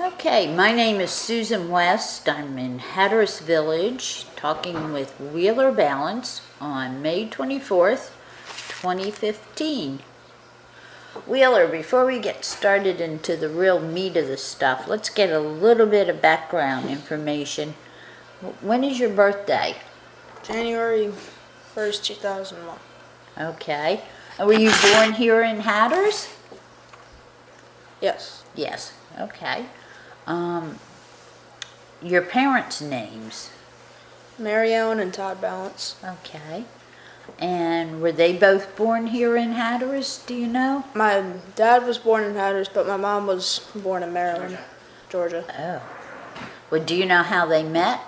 Okay, my name is Susan West. I'm in Hatteras Village talking with Wheeler Ballance on May 24th, 2015. Wheeler, before we get started into the real meat of the stuff, let's get a little bit of background information. When is your birthday? January 1st, 2001. Okay. And were you born here in Hatteras? Yes. Yes. Okay. Your parents' names? Mary Ellen and Todd Ballance. Okay. And were they both born here in Hatteras, do you know? My dad was born in Hatteras, but my mom was born in Maryland, Georgia. Oh. Well, do you know how they met?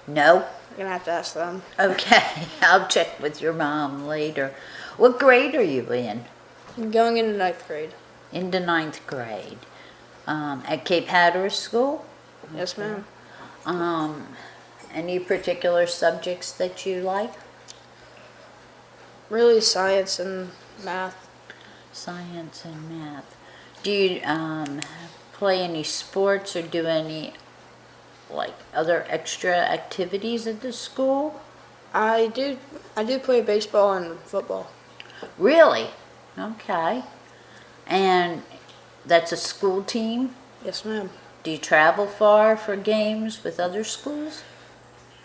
No? I'm going to have to ask them. Okay. I'll check with your mom later. What grade are you in? I'm going into 9th grade. Into 9th grade. At Cape Hatteras School? Yes, ma'am. Any particular subjects that you like? Really science and math. Science and math. Do you play any sports or do any other extra activities at the school? I do play baseball and football. Really? Okay. And that's a school team? Yes, ma'am. Do you travel far for games with other schools?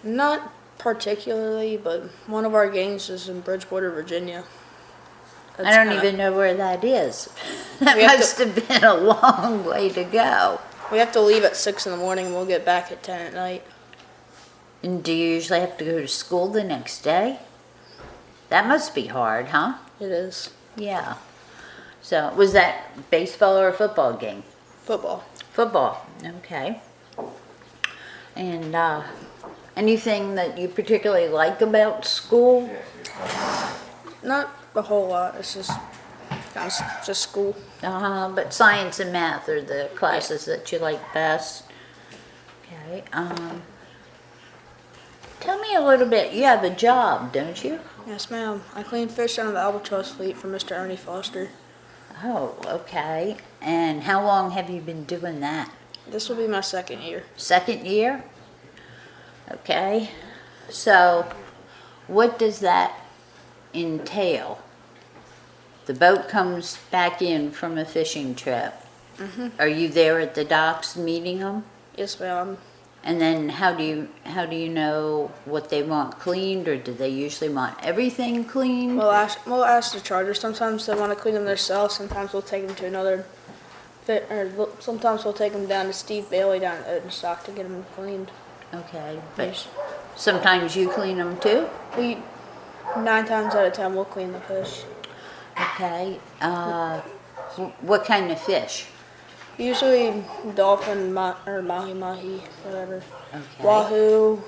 Not particularly, but one of our games is in Bridgewater, Virginia. I don't even know where that is. That must have been a long way to go. We have to leave at 6 in the morning and we'll get back at 10 at night. And do you usually have to go to school the next day? That must be hard, huh? It is. Yeah. So, was that baseball or a football game? Football. Football, okay. And anything that you particularly like about school? Not a whole lot. It's just school. But science and math are the classes that you like best. Okay. Tell me a little bit. You have a job, don't you? Yes, ma'am. I clean fish out of the albatross fleet for Mr. Ernie Foster. Oh, okay. And how long have you been doing that? This will be my 2nd year. 2nd year? Okay. So, what does that entail? The boat comes back in from a fishing trip. Mm-hmm. Are you there at the docks meeting them? Yes, ma'am. And then how do you know what they want cleaned, or do they usually want everything cleaned? We'll ask the charter. Sometimes they want to clean them themselves. Sometimes we'll take them to another fit, or sometimes we'll take them down to Steve Bailey down at Odenstock to get them cleaned. Okay, but sometimes you clean them too? 9 times out of 10 we'll clean the fish. Okay. What kind of fish? Usually dolphin or mahi-mahi, whatever. Okay. Wahoo,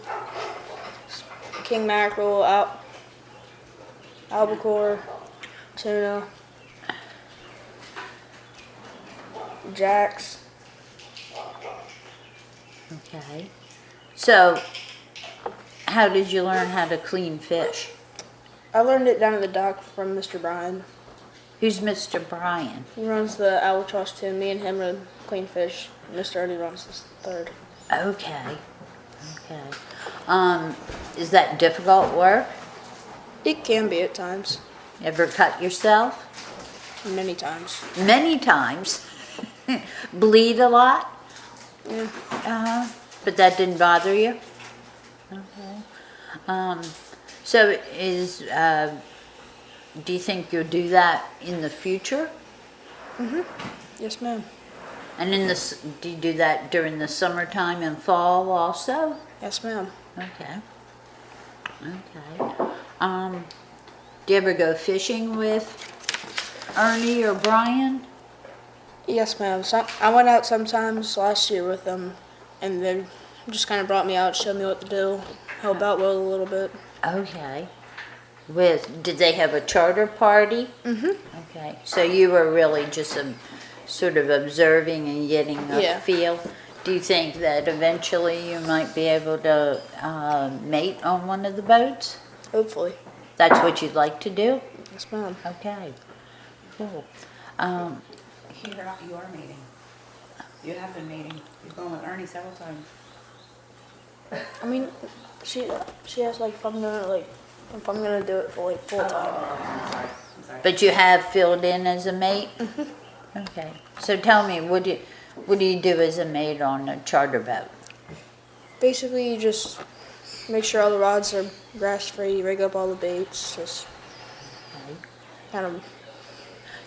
king mackerel, albacore, tuna, jacks. Okay. So, how did you learn how to clean fish? I learned it down at the dock from Mr. Brian. Who's Mr. Brian? He runs the albatross too. Me and him are clean fish. Mr. Ernie runs the 3rd. Okay. Okay. Is that difficult work? It can be at times. Ever cut yourself? Many times. Many times. Bleed a lot? Yeah. But that didn't bother you? Okay. So do you think you'll do that in the future? Yes, ma'am. And do you do that during the summertime and fall also? Yes, ma'am. Okay. Do you ever go fishing with Ernie or Brian? Yes, ma'am. I went out sometimes last year with them, and they just kind of brought me out, showed me what to do, help out Will a little bit. Okay. Did they have a charter party? Mm-hmm. Okay. So you were really just sort of observing and getting a feel. Do you think that eventually you might be able to mate on one of the boats? Hopefully. That's what you'd like to do? Yes, ma'am. Okay. Cool. You're meeting. You have been meeting. You've gone with Ernie several times. I mean, she asked like if I'm gonna do it for like full time. I'm sorry. But you have filled in as a mate? Okay. So tell me, what do you do as a mate on a charter boat? Basically, you just make sure all the rods are grass free, rig up all the baits, just kind of.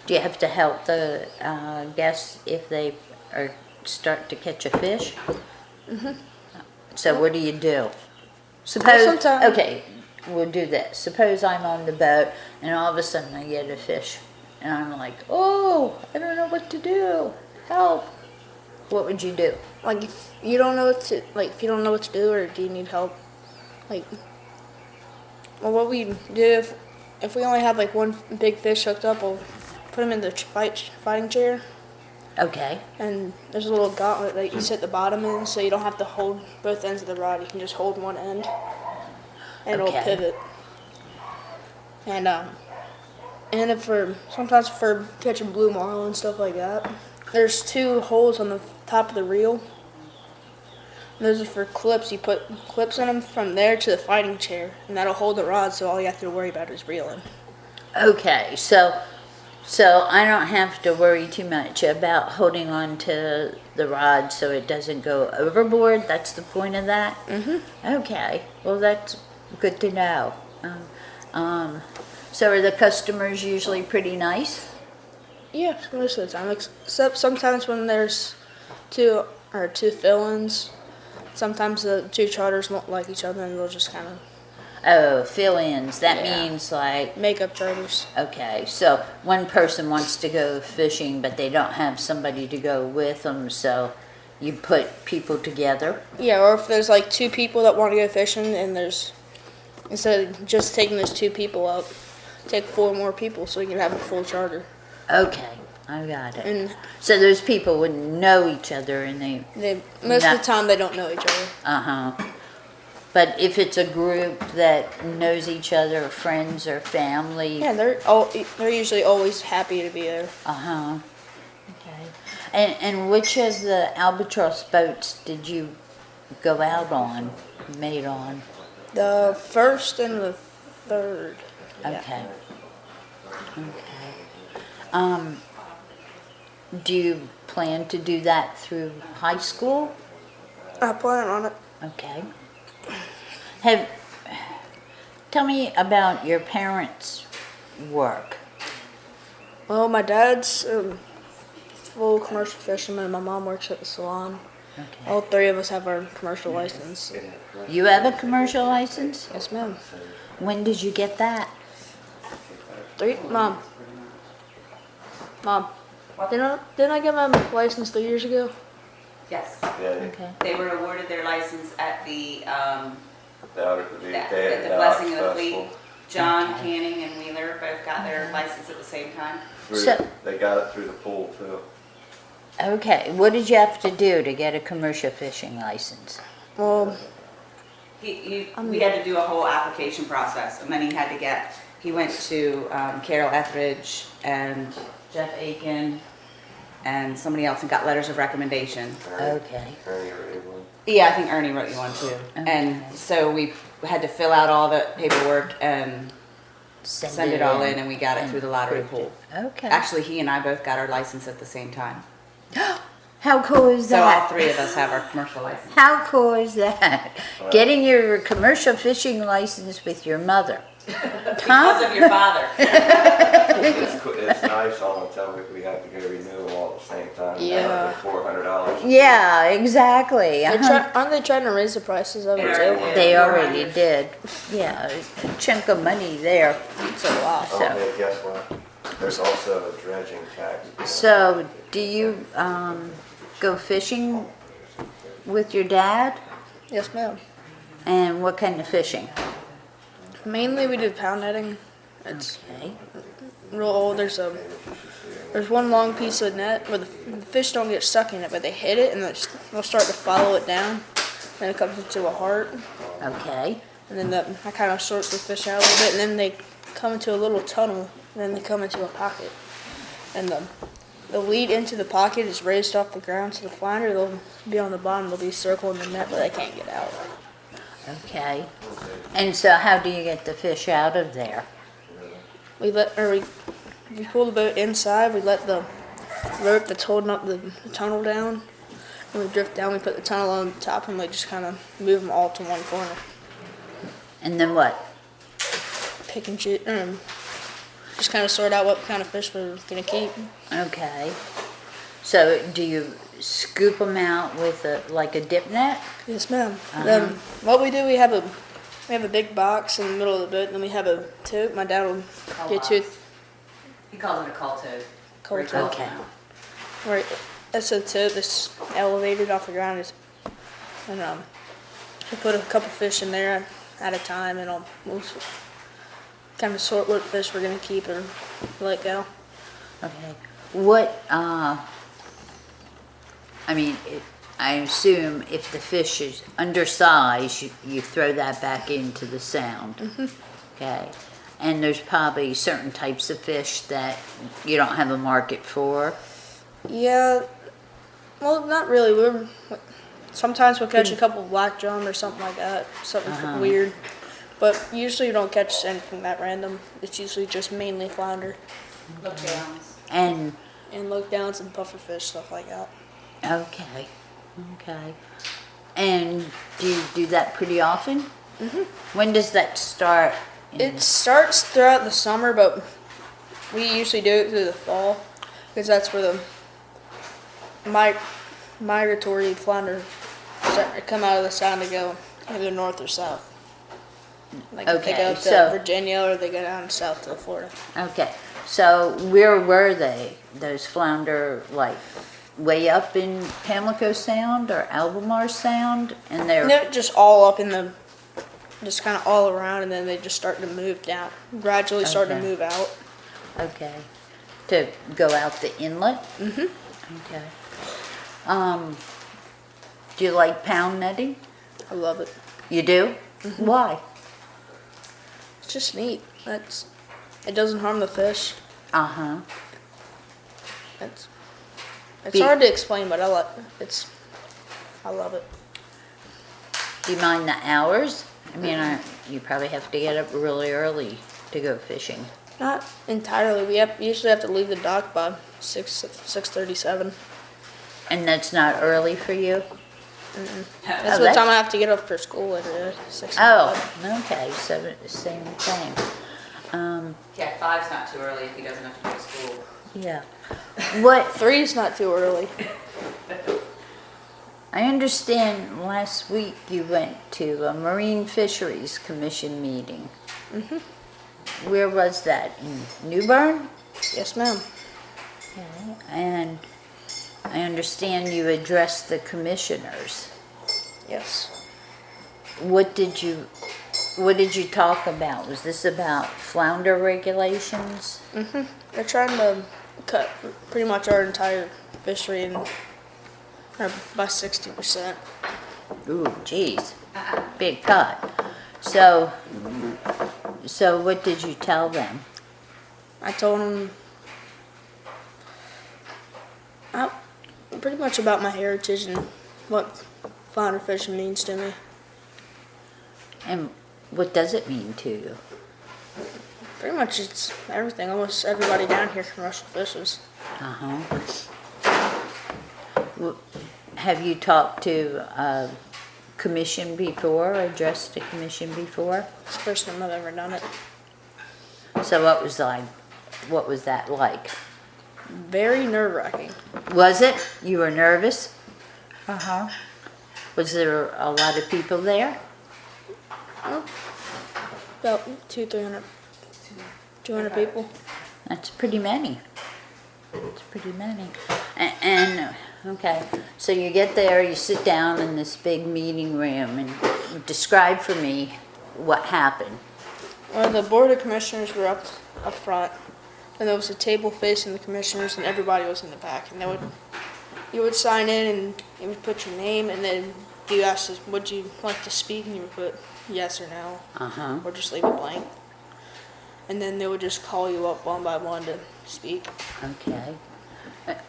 Do you have to help the guests if they start to catch a fish? So what do you do? Suppose, sometimes- okay, we'll do this. Suppose I'm on the boat and all of a sudden I get a fish and I'm like, oh, I don't know what to do. Help. What would you do? Like if you don't know what to do, or do you need help? Like, well, what we do if we only have like one big fish hooked up, we'll put him in the fighting chair, Okay. and there's a little gauntlet that you sit the bottom in, so you don't have to hold both ends of the rod. You can just hold one end, and Okay. it'll pivot. And sometimes for catching blue marlin and stuff like that, there's 2 holes on the top of the reel. Those are for clips. You put clips in them from there to the fighting chair, and that'll hold the rod, so all you have to worry about is reeling. Okay, so I don't have to worry too much about holding on to the rod so it doesn't go overboard. That's the point of that? Okay, well that's good to know. So are the customers usually pretty nice? Yeah, most of the time. Except sometimes when there's 2 fill-ins, sometimes the 2 charters won't like each other, and they'll just kind of Oh, fill-ins, that Yeah. means like, make up charters. okay, so one person wants to go fishing but they don't have somebody to go with them, so you put people together? Yeah, or if there's like 2 people that want to go fishing, and instead of just taking those 2 people out, take 4 more people so you can have a full charter. Okay, I got it. And So those people would know each other and most of Not- the time they don't know each other. uh-huh. But if it's a group that knows each other, friends or family, Yeah, they're usually always happy to be there. uh-huh. Okay. And which of the albatross boats did you go out on, mate on? The first and the third. Yeah. Okay. Okay. Do you plan to do that through high school? I plan on it. Okay. Tell me about your parents' work. Well, my dad's full commercial fisherman, and my mom works at the salon. Okay. All 3 of us have our commercial license. You have a commercial license? Yes, ma'am. When did you get that? 3, Mom. Didn't I get my license 3 years ago? Yes. Yeah, Okay. They were awarded their license at the the Blessing of the Fleet. Festival. John Okay. Canning and Wheeler both got their license at the same time. So- They got it through the pool too. Okay. What did you have to do to get a commercial fishing license? Well, We had to do a whole application process, and then he went to Carol Etheridge and Jeff Aiken and somebody else and got letters of recommendation. Okay. Ernie or Evelyn. Yeah, I think Ernie wrote you one too. And so we had to fill out all the paperwork and send it all in, and we got it through the lottery pool. Okay. Actually, he and I both got our license at the same time. How cool is So all that? 3 of us have our commercial license. How cool is that? Getting your commercial fishing license with your mother. Because of your father. It's nice all until we have to go renew all at the same time. Yeah. $400. Yeah, exactly. aren't they trying to raise the prices of it too? They already did. Yeah, a chunk of money there. It's a lot. Oh, yeah, guess what? There's also a dredging tax. So, do you go fishing with your dad? Yes, ma'am. And what kind of fishing? Mainly we do pound netting. It's Okay. real old. There's one long piece of net where the fish don't get stuck in it, but they hit it and they'll start to follow it down. Then it comes into a heart, Okay. and then that kind of sorts the fish out a little bit, and then they come into a little tunnel, and then they come into a pocket. And the lead into the pocket is raised off the ground, so the flounder, they'll be on the bottom, they'll be circling the net, but they can't get out. Okay. And so how do you get the fish out of there? We pull the boat inside, we let the rope that's holding up the tunnel down, and we drift down, we put the tunnel on top, and we just kind of move them all to one corner. And then what? Pick and shoot, just kind of sort out what kind of fish we're going to keep. Okay. So do you scoop them out with like a dip net? Yes, ma'am. What we do, we have a big box in the middle of the boat, and then we have a tote. My dad will get to He calls it a call toad. cold tote. Okay. Right, that's a tote that's elevated off the ground, and we put a couple fish in there at a time, and we'll kind of sort what fish we're gonna keep or let go. Okay. What, I assume if the fish is undersized, you throw that back into the sound. Mm-hmm. Okay. And there's probably certain types of fish that you don't have a market for. Yeah, well, not really. Sometimes we'll catch a couple of black drum or something like that, something weird. But usually you don't catch anything that random. It's usually just mainly flounder. Look downs. And look downs and pufferfish, stuff like that. okay. And do you do that pretty often? Mm-hmm. When does that start? It starts throughout the summer, but we usually do it through the fall because that's where the migratory flounder start to come out of the sound to go either north or south. Like if they go up to Virginia or they go down south to Florida. Okay. So where were they? Those flounder, like way up in Pamlico Sound or Albemarle Sound? And they're just all up in just kind of all around, and then they just start to move down, gradually start to move out. Okay. To go out the inlet? Mm-hmm. Okay. Do you like pound netting? I love it. You do? Mm-hmm. Why? It's just neat. It doesn't harm the fish. Uh-huh. It's hard to explain, but I love it. Do you mind the hours? I mean, you probably have to get up really early to go fishing. Not entirely. We usually have to leave the dock by 6:37. And that's not early for you? That's what time I have to get up for school every day. 6 okay. So same thing. Yeah, 5's not too early if he doesn't have to go to school. Yeah. What? 3 is not too early. I understand last week you went to a Marine Fisheries Commission meeting. Mm-hmm. Where was that? In New Bern? Yes, ma'am. Okay. And I understand you addressed the commissioners. Yes. What did you talk about? Was this about flounder regulations? Mm-hmm. They're trying to cut pretty much our entire fishery by 60%. Ooh, geez, big cut. So what did you tell them? I told them pretty much about my heritage and what flounder fishing means to me. And what does it mean to you? Pretty much it's everything. Almost everybody down here commercial fishes. Uh-huh. Have you talked to a commission before, or addressed a commission before? It's the first time I've ever done it. So what was that like? Very nerve-wracking. Was it? You were nervous? Uh-huh. Was there a lot of people there? About 200 people. That's pretty many. And okay, so you get there, you sit down in this big meeting room, and describe for me what happened. Well, the board of commissioners were up front, and there was a table facing the commissioners, and everybody was in the back. And you would sign in, and you would put your name, and then you asked us, would you like to speak, and you would put yes or no, or just leave it blank. And then they would just call you up one by one to speak. Okay.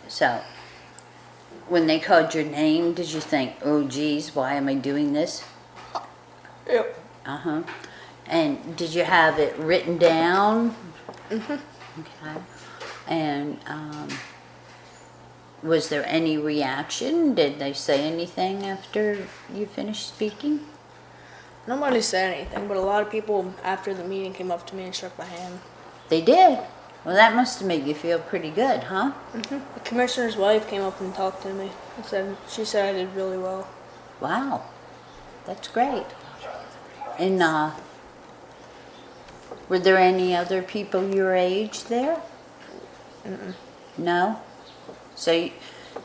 So, when they called your name, did you think, oh geez, why am I doing this? Yep. Uh-huh. And did you have it written down? Mm-hmm. Okay. And was there any reaction? Did they say anything after you finished speaking? Nobody said anything, but a lot of people after the meeting came up to me and shook my hand. They did? Well, that must have made you feel pretty good, huh? The commissioner's wife came up and talked to me and she said I did really well. Wow. That's great. And were there any other people your age there? No? So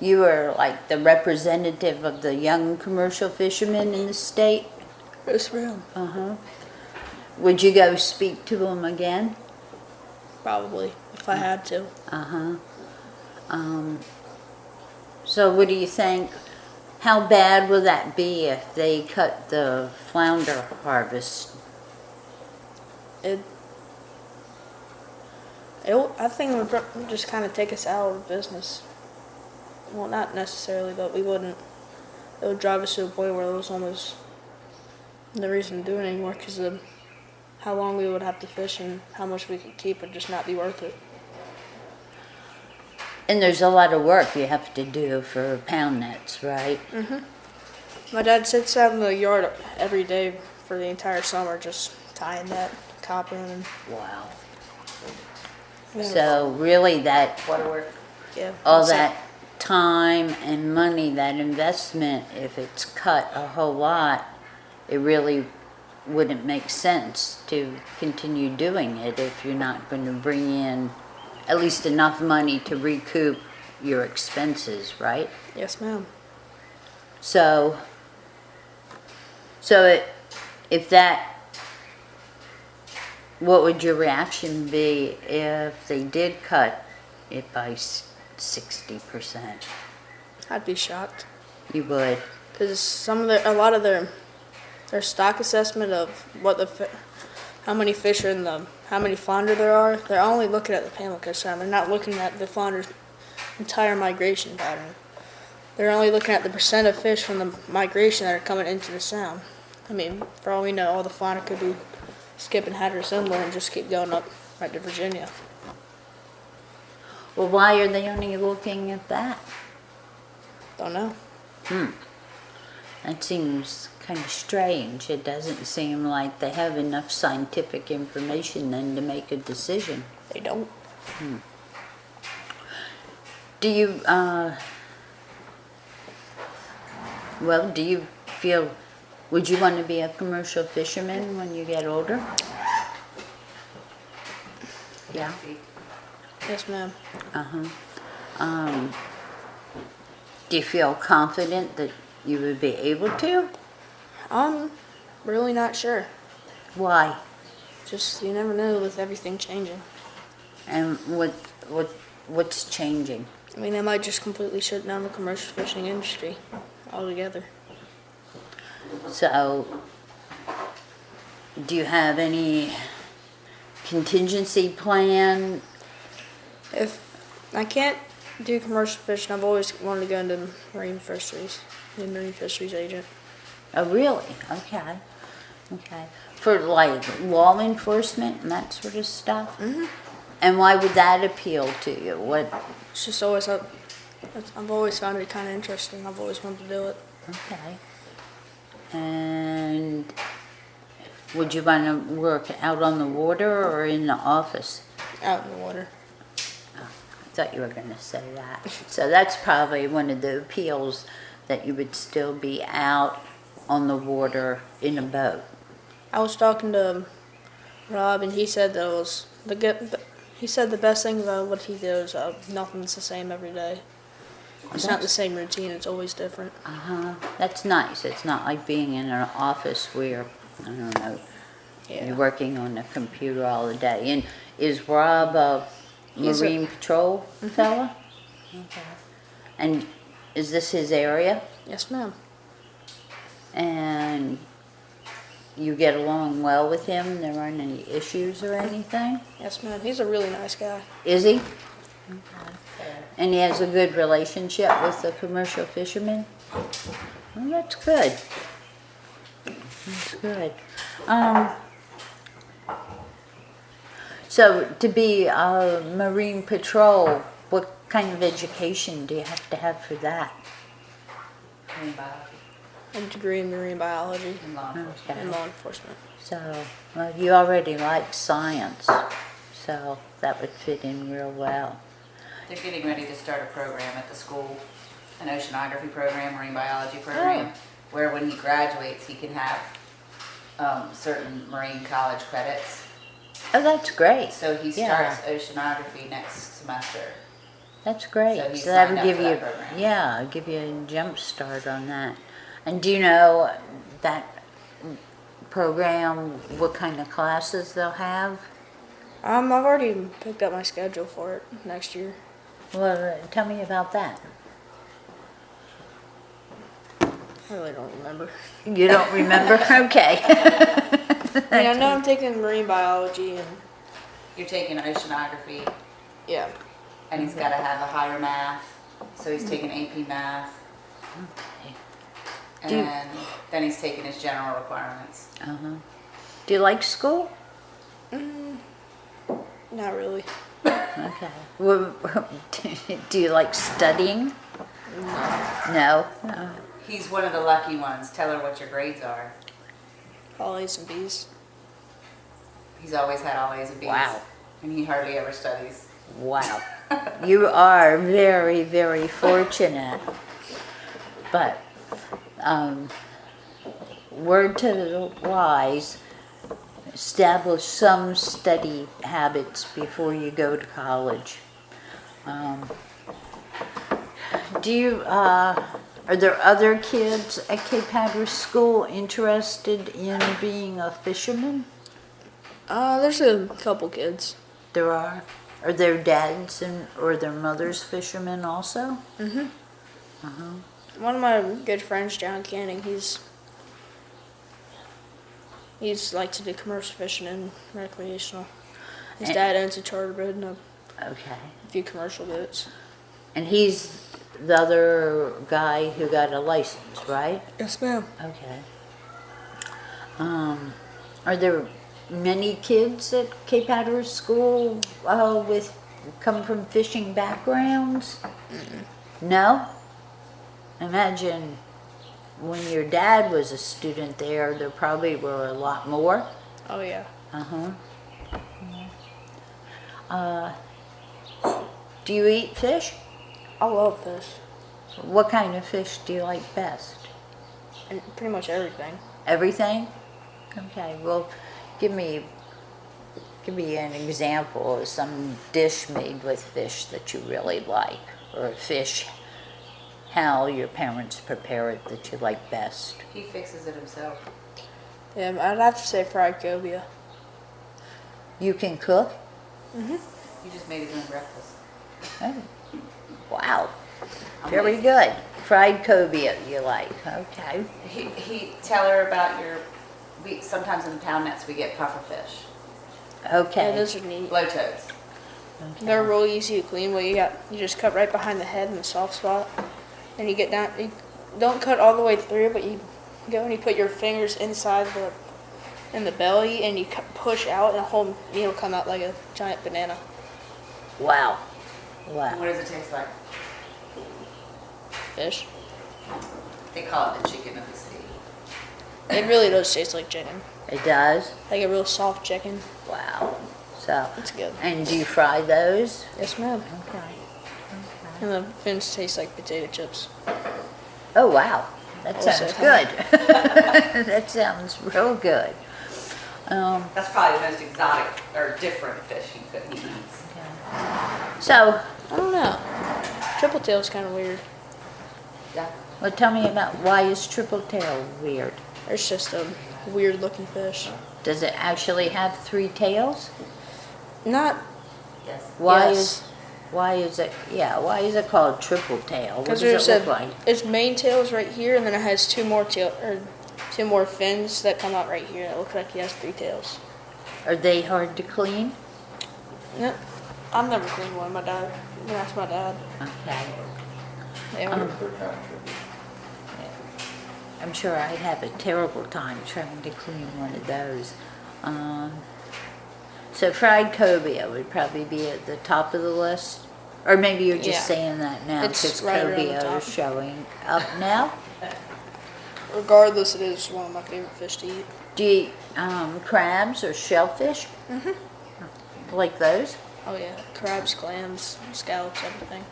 you were like the representative of the young commercial fishermen in the state? Yes, ma'am. Uh-huh. Would you go speak to them again? Probably, if I had to. Uh-huh. So what do you think? How bad will that be if they cut the flounder harvest? I think it would just kind of take us out of business. Well, not necessarily, but we wouldn't. It would drive us to a point where there was almost no reason to do it anymore because of how long we would have to fish and how much we could keep would just not be worth it. And there's a lot of work you have to do for pound nets, right? My dad sits out in the yard every day for the entire summer just tying that, coppering, and Wow. yeah. So really that Waterwork. Yeah. all that's it. that time and money, that investment, if it's cut a whole lot, it really wouldn't make sense to continue doing it if you're not going to bring in at least enough money to recoup your expenses, right? Yes, ma'am. So if that, what would your reaction be if they did cut it by 60%? I'd be shocked You would. because a lot of their stock assessment of how many fish are in how many flounder there are. They're only looking at the Pamlico Sound. They're not looking at the flounder's entire migration pattern. They're only looking at the percent of fish from the migration that are coming into the sound. I mean, for all we know, all the flounder could be skipping Hatteras Inlet and just keep going up right to Virginia. Well, why are they only looking at that? Don't know. That seems kind of strange. It doesn't seem like they have enough scientific information then to make a decision. They don't. Do you, do you feel, would you want to be a commercial fisherman when you get older? Yeah. Yes, ma'am. Do you feel confident that you would be able to? I'm really not sure. Why? Just, you never know with everything changing. And what's changing? I mean, they might just completely shut down the commercial fishing industry altogether. So, do you have any contingency plan? If I can't do commercial fishing, I've always wanted to go into marine fisheries, be a marine fisheries agent. Oh, really? Okay. Okay. For like law enforcement and that sort of stuff? Mm-hmm. And why would that appeal to you? What? It's just always, I've always found it kind of interesting. I've always wanted to do it. Okay. And would you want to work out on the water or in the office? Out in the water. I thought you were going to say that. So that's probably one of the appeals, that you would still be out on the water in a boat. I was talking to Rob, and he said that he said the best thing about what he does, nothing's the same every day. It's not the same routine. It's always different. That's nice. It's not like being in an office where, I don't know, you're working on a computer all the day. And is Rob a Marine Patrol fella? Okay. And is this his area? Yes, ma'am. And you get along well with him? There aren't any issues or anything? Yes, ma'am. He's a really nice guy. Is he? And he has a good relationship with the commercial fishermen? Well, that's good. That's good. So to be a Marine Patrol, what kind of education do you have to have for that? Marine biology A degree in marine biology and law enforcement. Okay. and law enforcement. So, well, you already like science, so that would fit in real well. They're getting ready to start a program at the school, an oceanography program, marine biology program, where when he graduates, he can have certain marine college credits. Oh, that's great. So he Yeah. starts oceanography next semester. That's great. So he So that signed would up give for you, that program. yeah, give you a jump start on that. And do you know that program, what kind of classes they'll have? I've already picked up my schedule for it next year. Well, tell me about that. I really don't remember. You don't remember? Okay. I mean, I know I'm taking marine biology and You're taking oceanography, yeah. and he's got to have a higher math, so he's taking AP math, Do you- and then he's taking his general requirements. Uh-huh. Do you like school? Not really. Okay. Well, do you like studying? No? No. He's one of the lucky ones. Tell her what your grades are. All A's and B's. He's always had all A's and B's. Wow. And he hardly ever studies. Wow. You are very, very fortunate. But, word to the wise, establish some study habits before you go to college. Are there other kids at Cape Hatteras School interested in being a fisherman? There's a couple kids. There are. Are their dads or their mothers fishermen also? One of my good friends, John Canning, he's like to do commercial fishing and recreational. His dad owns a charter boat and a Okay. few commercial boats. And he's the other guy who got a license, right? Yes, ma'am. Okay. Are there many kids at Cape Hatteras School come from fishing backgrounds? No? Imagine when your dad was a student there probably were a lot more. Oh yeah. Do you eat fish? I love fish What kind of fish do you like best? and pretty much everything. Everything? Okay, well, give me an example of some dish made with fish that you really like, or a fish, how your parents prepare it that you like best. He fixes it himself. Yeah, I'd have to say fried cobia. You can cook? He just made his own breakfast. Oh, wow, very good. Fried cobia you like, okay. He tell her about sometimes in the pound nets we get puffer fish, Okay. Yeah, those are neat. blowtoads. They're real easy to clean. But you just cut right behind the head in the soft spot, and you get down. You don't cut all the way through, but you go and you put your fingers inside in the belly, and you push out, and the whole meat will come out like a giant banana. Wow, What wow. does it taste like? Fish. They call it the chicken of the sea. It really does taste like chicken, It does? like a real soft chicken. Wow. So, It's good. and do you fry those? Yes, ma'am. Okay. And the fins taste like potato chips. Oh, wow. That Also sounds have- good. That sounds real good. That's probably the most exotic or different fish he eats. So, I don't know. Triple tail's kind of weird. Yeah. well, tell me about why is triple tail weird? It's just a weird looking fish. Does it actually have 3 tails? Not Yes. Why Yes. why is it called triple tail? What because does there's it look like? its main tail is right here, and then it has two more fins that come out right here. It looks like he has 3 tails. Are they hard to clean? No, I've never cleaned one. My dad And that's my dad. Okay. They are. I'm sure I'd have a terrible time trying to clean one of those. So fried cobia would probably be at the top of the list? Or maybe you're just Yeah. saying that now It's because right around the cobia top. is showing up now? Regardless, it is one of my favorite fish to eat. Do you eat crabs or shellfish? Mm-hmm. Like those? Oh yeah, crabs, clams, scallops, everything.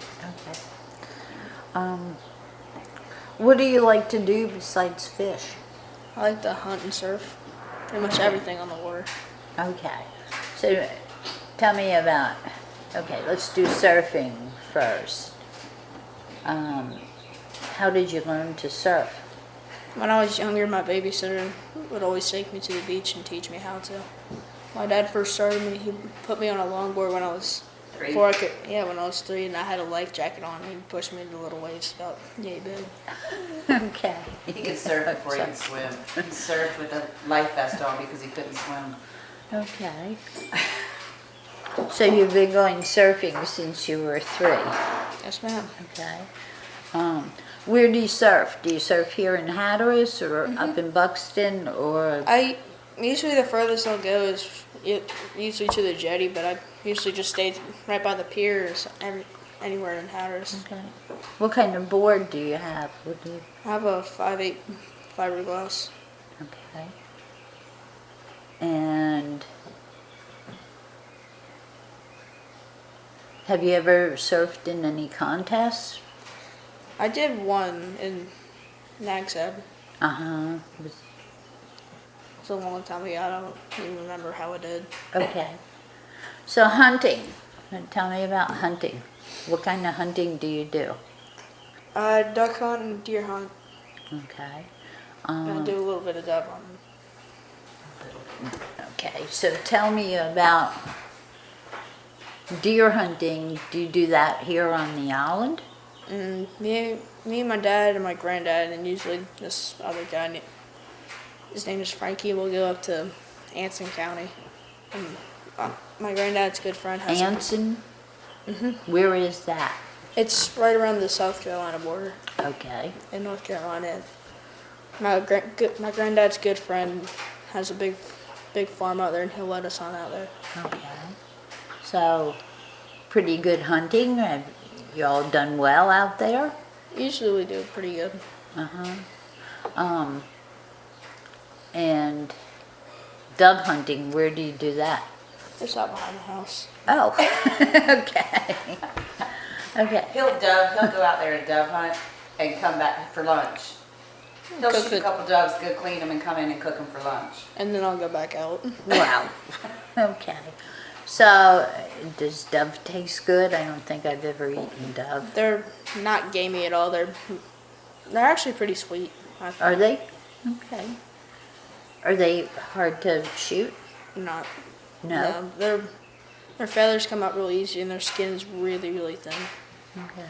Okay. What do you like to do besides fish? I like to hunt and surf. Pretty much everything on the water. Okay. So tell me about, okay, let's do surfing first. How did you learn to surf? When I was younger, my babysitter would always take me to the beach and teach me how to. My dad first started me. He put me on a longboard when I was 3? when I was 3, and I had a life jacket on. He pushed me into little waves about yay big. Okay. He could surf before he could swim. He surfed with a life vest on because he couldn't swim. Okay. So you've been going surfing since you were 3. Yes, ma'am. Okay. Where do you surf? Do you surf here in Hatteras or up in Buxton or? Usually the furthest I'll go is usually to the jetty, but I usually just stay right by the pier or anywhere in Hatteras. Okay. What kind of board do you have? What do you? I have a 5/8 fiberglass. Okay. And have you ever surfed in any contests? I did one in Nags Head. Uh-huh. It's a long time ago. I don't even remember how I did. Okay. So hunting. Tell me about hunting. What kind of hunting do you do? Duck hunt and deer hunt. Okay. And I do a little bit of dove hunting. Okay, so tell me about deer hunting. Do you do that here on the island? And me and my dad and my granddad and usually this other guy, his name is Frankie, will go up to Anson County. And my granddad's good friend has Anson? Where is that? It's right around the South Carolina border Okay. in North Carolina. My granddad's good friend has a big farm out there, and he'll let us hunt out there. Okay. So, pretty good hunting. Have you all done well out there? Usually we do pretty good. And dove hunting, where do you do that? Just out behind the house. Oh, okay. Okay. He'll go out there and dove hunt and come back for lunch. He'll Cook shoot a it. couple doves, go clean them, and come in and cook them for lunch. And then I'll go back out. Wow. Okay. So, does dove taste good? I don't think I've ever eaten dove. They're not gamey at all. They're actually pretty sweet. Are they? Okay. Are they hard to shoot? Not. No. Their feathers come out real easy, and their skin is really, really thin. Okay.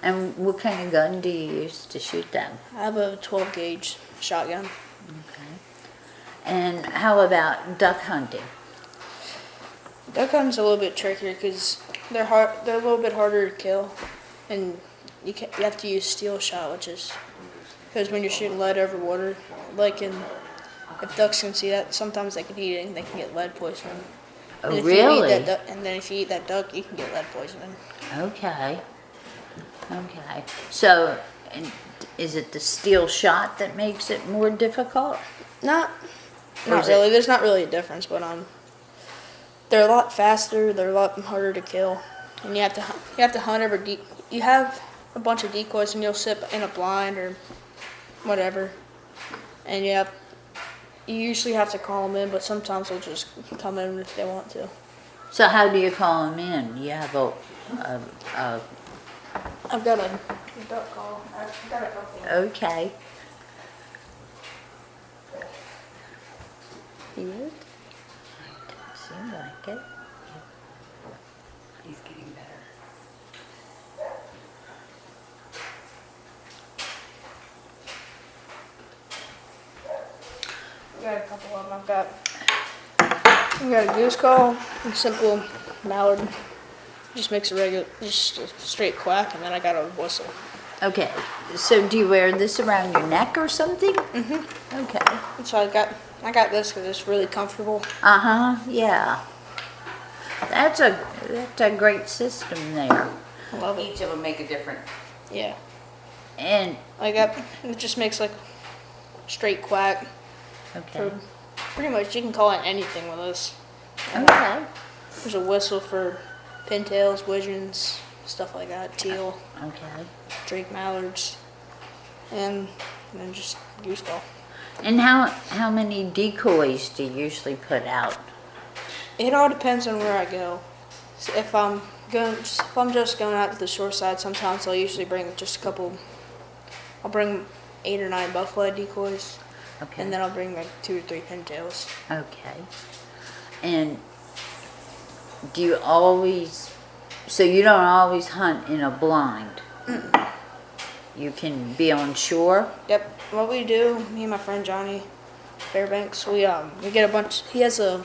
And what kind of gun do you use to shoot them? I have a 12 gauge shotgun. Okay. And how about duck hunting? Duck hunting's a little bit trickier because they're a little bit harder to kill, and you have to use steel shot, which is because when you're shooting lead over water, if ducks can see that, sometimes they can eat it and they can get lead poisoning. Oh, and if really? You eat that and then if you eat that duck, you can get lead poisoning. Okay. Okay. So, is it the steel shot that makes it more difficult? Not is really. There's not really a difference, but they're a lot faster. They're a lot harder to kill, and you have to hunt over deep. You have a bunch of decoys, and you'll sit in a blind or whatever, and you usually have to call them in, but sometimes they'll just come in if they want to. So how do you call them in? You have a I've got a duck call. I've got a couple. okay. Good. Seems like it. He's getting better. I've got a couple of them. I've got a goose call, a simple mallard, just makes just a straight quack, and then I got a whistle. Okay, so do you wear this around your neck or something? Mm-hmm. Okay. And so I got this because it's really comfortable. Uh-huh, yeah. That's a great system there. I love it. Each of them make a different. Yeah. And, It just makes like straight quack. okay. For pretty much, you can call it anything with this. Okay. There's a whistle for pintails, widgeons, stuff like that, teal, Okay. drake mallards, and then just gooseball. And how many decoys do you usually put out? It all depends on where I go. So if I'm just going out to the shore side, sometimes I'll usually bring just a couple. I'll bring 8 or 9 buffalo decoys, Okay. and then I'll bring like 2 or 3 pintails. Okay. And do you always, so you don't always hunt in a blind? You can be on shore? Yep. What we do, me and my friend Johnny Fairbanks, we get a bunch. He has a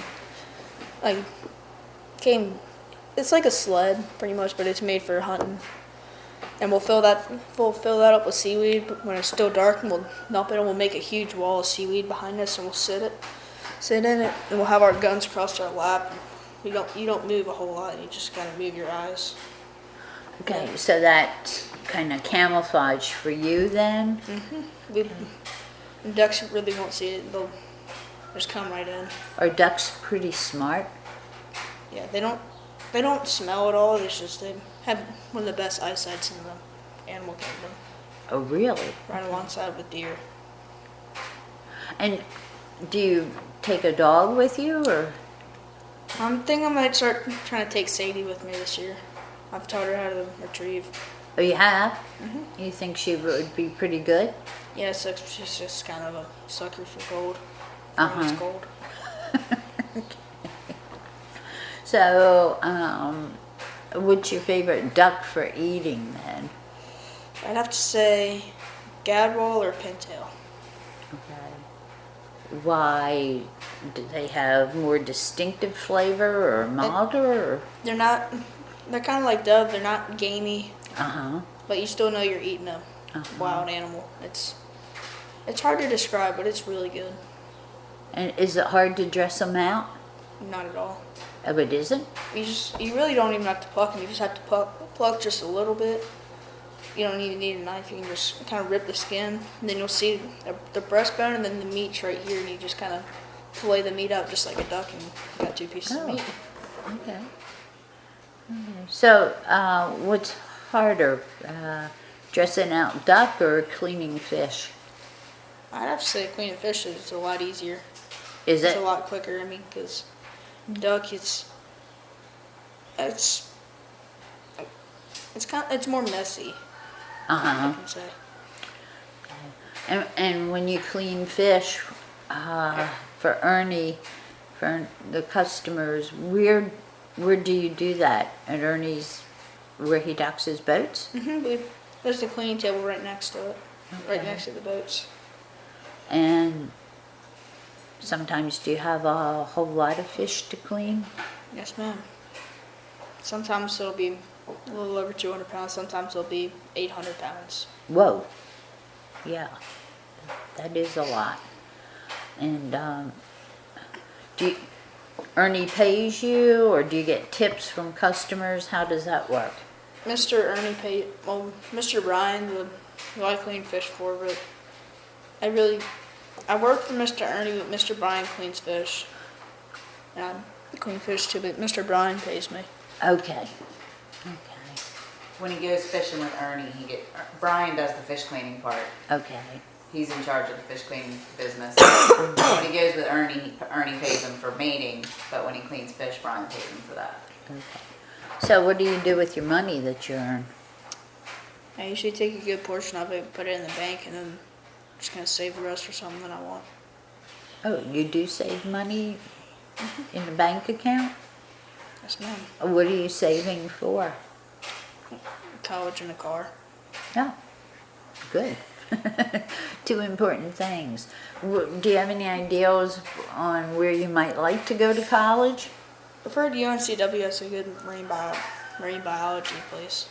it's like a sled pretty much, but it's made for hunting. And we'll fill that up with seaweed when it's still dark, and we'll dump it, and we'll make a huge wall of seaweed behind us, and we'll sit in it, and we'll have our guns across our lap. You don't move a whole lot. You just kind of move your eyes. Okay, so that's kind of camouflage for you then? Ducks really won't see it. They'll just come right in. Are ducks pretty smart? Yeah, they don't smell at all. It's just they have one of the best eyesights in the animal kingdom, Oh, really? right alongside with deer. And do you take a dog with you, or? I'm thinking I might start trying to take Sadie with me this year. I've taught her how to retrieve. Oh, you have? You think she would be pretty good? Yeah, so she's just kind of a sucker for gold. Uh-huh. It's gold. So, what's your favorite duck for eating then? I'd have to say gadwall or pintail. Okay. Why? Do they have more distinctive flavor or milder? They're kind of like dove. They're not gamey, Uh-huh. but you still know you're eating a wild animal. It's hard to describe, but it's really good. And is it hard to dress them out? Not at all. Oh, it isn't? You really don't even have to pluck them. You just have to pluck just a little bit. You don't even need a knife. You can just kind of rip the skin, and then you'll see the breastbone, and then the meat's right here, and you just kind of fillet the meat out just like a duck, and you got 2 pieces of meat. Okay. So, what's harder, dressing out duck or cleaning fish? I'd have to say cleaning fish is a lot easier. Is It's it? a lot quicker. I mean, because duck, it's more messy. I Uh-huh. can say. And when you clean fish, for Ernie, for the customers, where do you do that? At Ernie's, where he docks his boats? There's a cleaning table right next to it, right Okay. next to the boats. And sometimes do you have a whole lot of fish to clean? Yes, ma'am. Sometimes it'll be a little over 200 pounds. Sometimes it'll be 800 pounds. Whoa. Yeah, that is a lot. And Ernie pays you, or do you get tips from customers? How does that work? Mr. Brian, who I clean fish for, but I work for Mr. Ernie, but Mr. Brian cleans fish. And I clean fish too, but Mr. Brian pays me. Okay. When he goes fishing with Ernie, Brian does the fish cleaning part. Okay. He's in charge of the fish cleaning business. When he goes with Ernie, Ernie pays him for mating, but when he cleans fish, Brian pays him for that. Okay. So what do you do with your money that you earn? I usually take a good portion of it, put it in the bank, and then just gonna save the rest for something that I want. Oh, you do save money in the bank account? Yes, ma'am. What are you saving for? College and a car. Oh, good. 2 important things. Do you have any ideas on where you might like to go to college? I've heard UNCW has a good marine bio marine biology place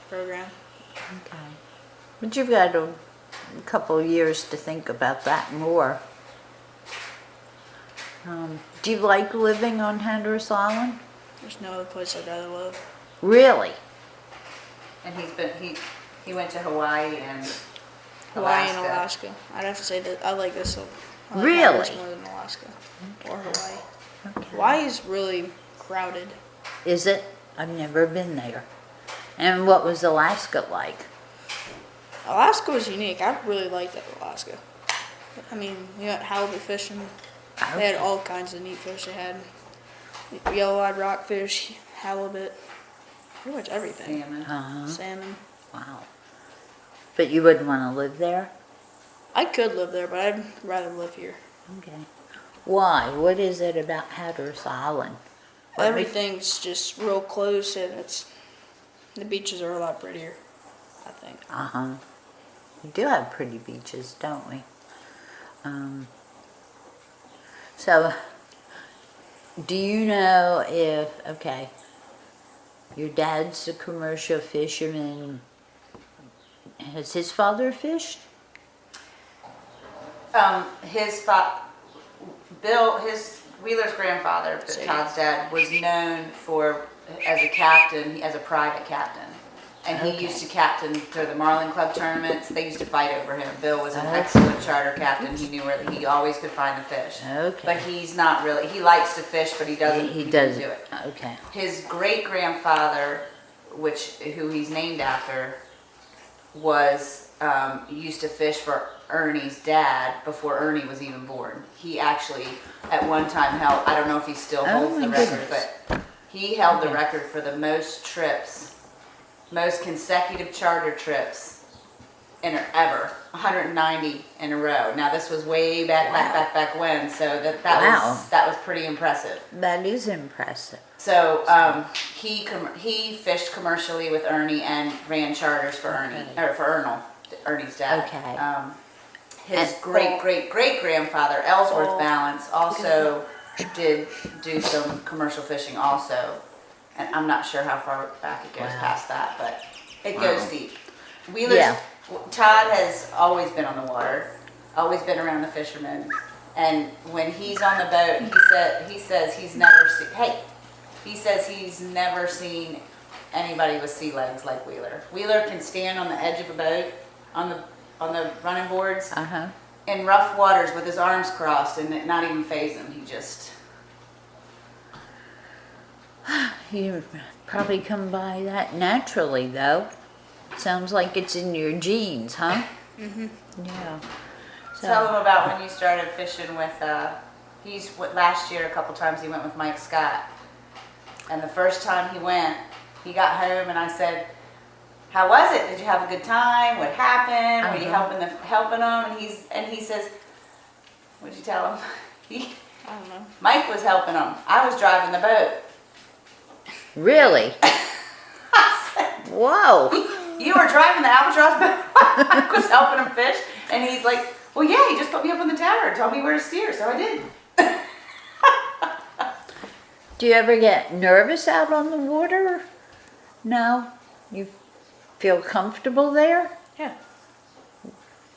program. Okay. But you've got a couple of years to think about that more. Do you like living on Hatteras Island? There's no other place I'd rather live. Really? And he went to Hawaii and Hawaii and Alaska. I'd have to say that I like this. I like Really? Hatteras more than Alaska or Hawaii. Okay. Hawaii is really crowded. Is it? I've never been there. And what was Alaska like? Alaska was unique. I really liked Alaska. I mean, you had halibut fishing. They had all kinds of neat fish. They had yellow-eyed rockfish, halibut, pretty much everything. Salmon. Uh-huh. Salmon. Wow. But you wouldn't want to live there? I could live there, but I'd rather live here. Okay. Why? What is it about Hatteras Island? Everything's just real close, and the beaches are a lot prettier, I think. Uh-huh. We do have pretty beaches, don't we? So, do you know if, okay, your dad's a commercial fisherman. Has his father fished? His Wheeler's grandfather, Todd's dad, was known for as a captain, as a private captain. And he used to captain for the Marlin Club tournaments. They used to fight over him. Bill was an excellent charter captain. He knew where he always could find the fish. Okay. But he's not really. He likes to fish, but he doesn't. He doesn't doesn't do it. Okay. His great grandfather, who he's named after, was used to fish for Ernie's dad before Ernie was even born. He actually, at one time, held. I don't know if he still holds the record, but he held the record for the most trips. Most consecutive charter trips ever, 190 in a row. Now this was way back when, so that was pretty impressive. That is impressive. So he fished commercially with Ernie and ran charters for Ernie or for Ernie's dad. Okay. His great grandfather Ellsworth Ballance also did do some commercial fishing also. And I'm not sure how far back it goes past that, but it goes deep. Todd has always been on the water, always been around the fishermen, and when he's on the boat, he says he's never seen anybody with sea legs like Wheeler. Wheeler can stand on the edge of a boat on the running boards in rough waters with his arms crossed and it not even faze him. He just. You probably come by that naturally, though. Sounds like it's in your genes, huh? Yeah. So, Tell him about when you started fishing with, last year a couple times he went with Mike Scott. And the first time he went, he got home and I said, how was it? Did you have a good time? What happened? Were you helping him? And he says, what'd you tell him? I don't know. Mike was helping him. I was driving the boat. really? Whoa. You were driving the albatross boat. I was helping him fish. And he's like, well, yeah, he just put me up on the tower and told me where to steer, so I did. Do you ever get nervous out on the water? No? You feel comfortable there? Yeah.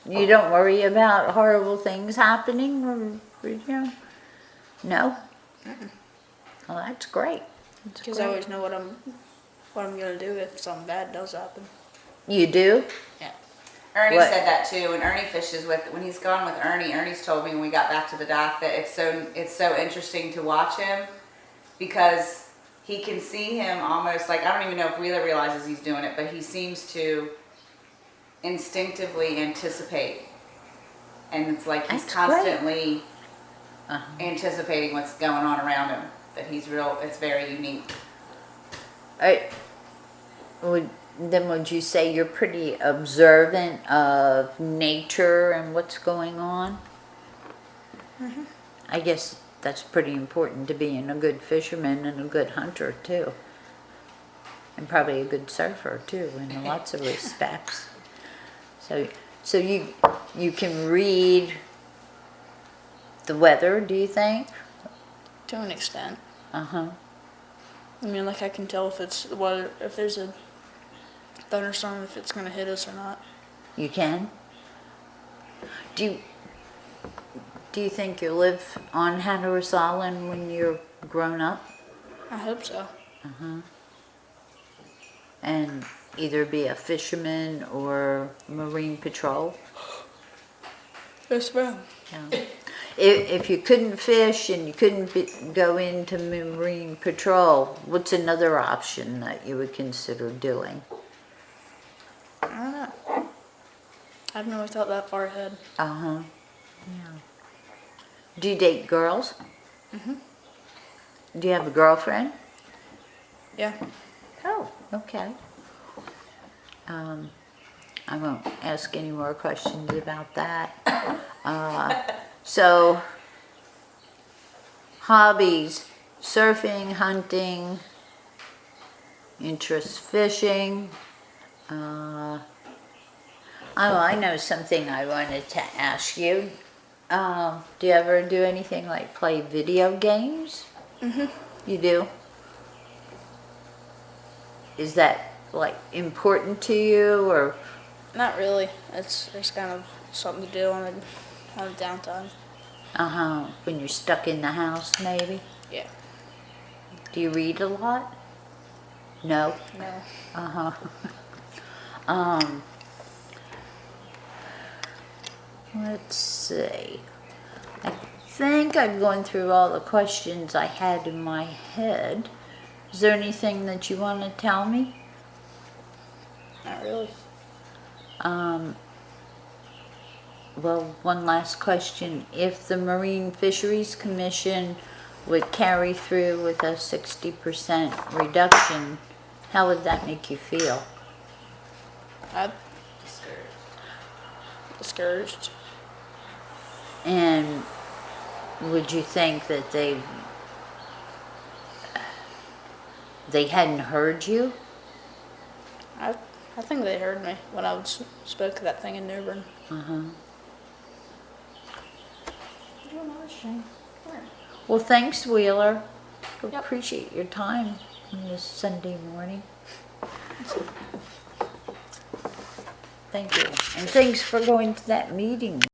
You don't worry about horrible things happening? Or, you know? No? Well, that's great. Because I always know what I'm gonna do if something bad does happen. You do? Yeah. Ernie What? said that too. When Ernie fishes when he's gone with Ernie's told me when we got back to the dock that it's so interesting to watch him because he can see him almost like, I don't even know if Wheeler realizes he's doing it, but he seems to instinctively anticipate. And it's like he's That's great. Anticipating what's going on around him. That it's very unique. Would you say you're pretty observant of nature and what's going on? I guess that's pretty important to being a good fisherman and a good hunter too. And probably a good surfer too in lots of respects. So you can read the weather, do you think? To an extent. I mean, like I can tell if it's if there's a thunderstorm, if it's gonna hit us or not. You can? Do you think you'll live on Hatteras Island when you're grown up? I hope so. And either be a fisherman or marine patrol? Yes, ma'am. Yeah. If you couldn't fish and you couldn't go into marine patrol, what's another option that you would consider doing? I don't know. I haven't really thought that far ahead. Yeah. Do you date girls? Do you have a girlfriend? Yeah. Oh, okay. I won't ask any more questions about that. So, hobbies, surfing, hunting, interest fishing. I know something I wanted to ask you. Do you ever do anything like play video games? You do? Is that like important to you, or? Not really. It's kind of something to do on the downtime. When you're stuck in the house, maybe? Yeah. Do you read a lot? No? No. Let's see. I think I've gone through all the questions I had in my head. Is there anything that you want to tell me? Not really. Well, one last question. If the Marine Fisheries Commission would carry through with a 60% reduction, how would that make you feel? I'm discouraged. And would you think that they hadn't heard you? I think they heard me when I spoke to that thing in New Bern. Well, thanks, Wheeler. Appreciate your time on this Sunday morning. Thank you. And thanks for going to that meeting.